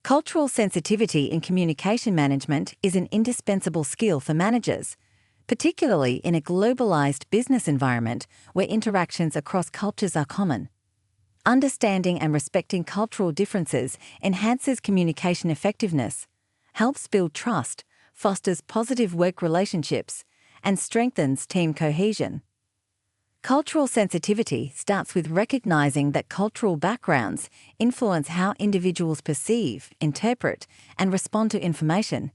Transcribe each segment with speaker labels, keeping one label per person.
Speaker 1: Cultural sensitivity in communication management is an indispensable skill for managers, particularly in a globalized business environment where interactions across cultures are common. Understanding and respecting cultural differences enhances communication effectiveness, helps build trust, fosters positive work relationships, and strengthens team cohesion. Cultural sensitivity starts with recognizing that cultural backgrounds influence how individuals perceive, interpret, and respond to information.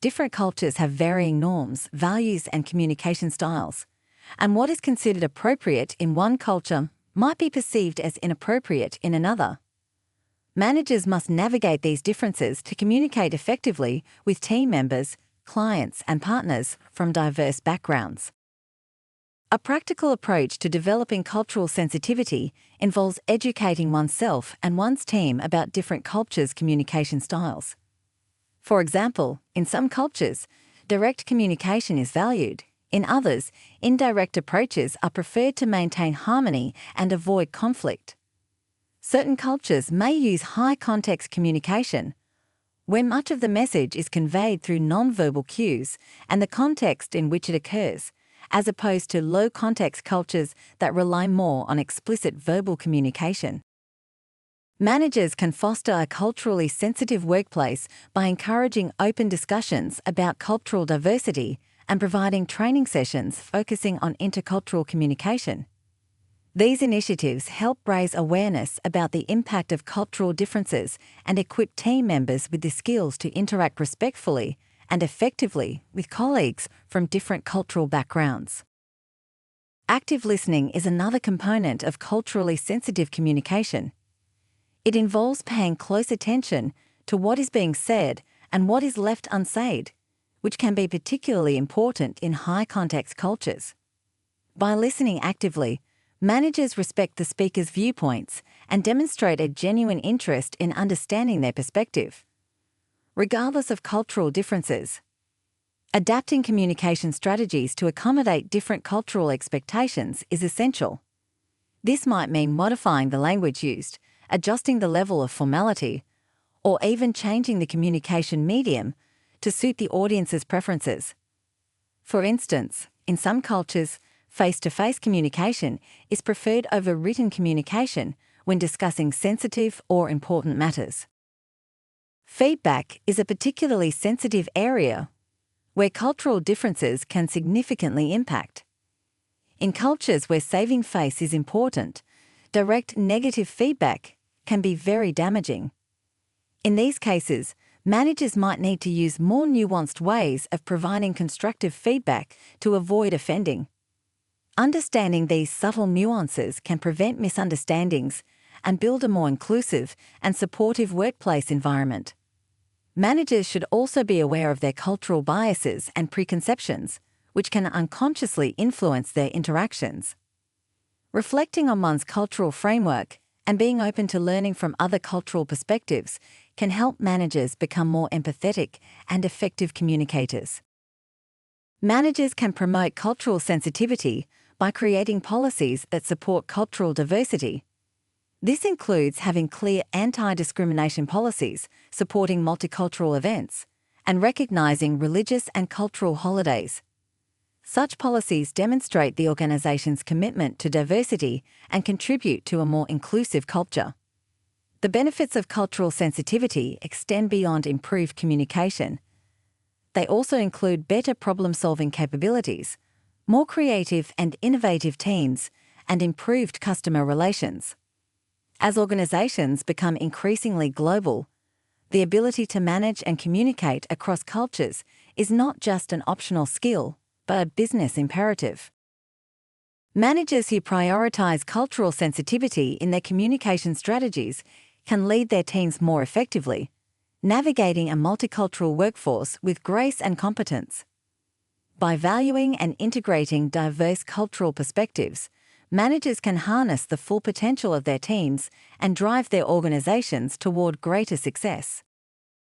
Speaker 1: Different cultures have varying norms, values, and communication styles, and what is considered appropriate in one culture might be perceived as inappropriate in another. Managers must navigate these differences to communicate effectively with team members, clients, and partners from diverse backgrounds. A practical approach to developing cultural sensitivity involves educating oneself and one's team about different cultures' communication styles. For example, in some cultures, direct communication is valued. In others, indirect approaches are preferred to maintain harmony and avoid conflict. Certain cultures may use high-context communication, where much of the message is conveyed through non-verbal cues and the context in which it occurs, as opposed to low-context cultures that rely more on explicit verbal communication. Managers can foster a culturally sensitive workplace by encouraging open discussions about cultural diversity and providing training sessions focusing on intercultural communication. These initiatives help raise awareness about the impact of cultural differences and equip team members with the skills to interact respectfully and effectively with colleagues from different cultural backgrounds. Active listening is another component of culturally sensitive communication. It involves paying close attention to what is being said and what is left unsaid, which can be particularly important in high-context cultures. By listening actively, managers respect the speaker's viewpoints and demonstrate a genuine interest in understanding their perspective, regardless of cultural differences. Adapting communication strategies to accommodate different cultural expectations is essential. This might mean modifying the language used, adjusting the level of formality, or even changing the communication medium to suit the audience's preferences. For instance, in some cultures, face-to-face communication is preferred over written communication when discussing sensitive or important matters. Feedback is a particularly sensitive area where cultural differences can significantly impact. In cultures where saving face is important, direct negative feedback can be very damaging. In these cases, managers might need to use more nuanced ways of providing constructive feedback to avoid offending. Understanding these subtle nuances can prevent misunderstandings and build a more inclusive and supportive workplace environment. Managers should also be aware of their cultural biases and preconceptions, which can unconsciously influence their interactions. Reflecting on one's cultural framework and being open to learning from other cultural perspectives can help managers become more empathetic and effective communicators. Managers can promote cultural sensitivity by creating policies that support cultural diversity. This includes having clear anti-discrimination policies, supporting multicultural events, and recognizing religious and cultural holidays. Such policies demonstrate the organization's commitment to diversity and contribute to a more inclusive culture. The benefits of cultural sensitivity extend beyond improved communication. They also include better problem-solving capabilities, more creative and innovative teams, and improved customer relations. As organizations become increasingly global, the ability to manage and communicate across cultures is not just an optional skill, but a business imperative. Managers who prioritize cultural sensitivity in their communication strategies can lead their teams more effectively, navigating a multicultural workforce with grace and competence. By valuing and integrating diverse cultural perspectives, managers can harness the full potential of their teams and drive their organizations toward greater success.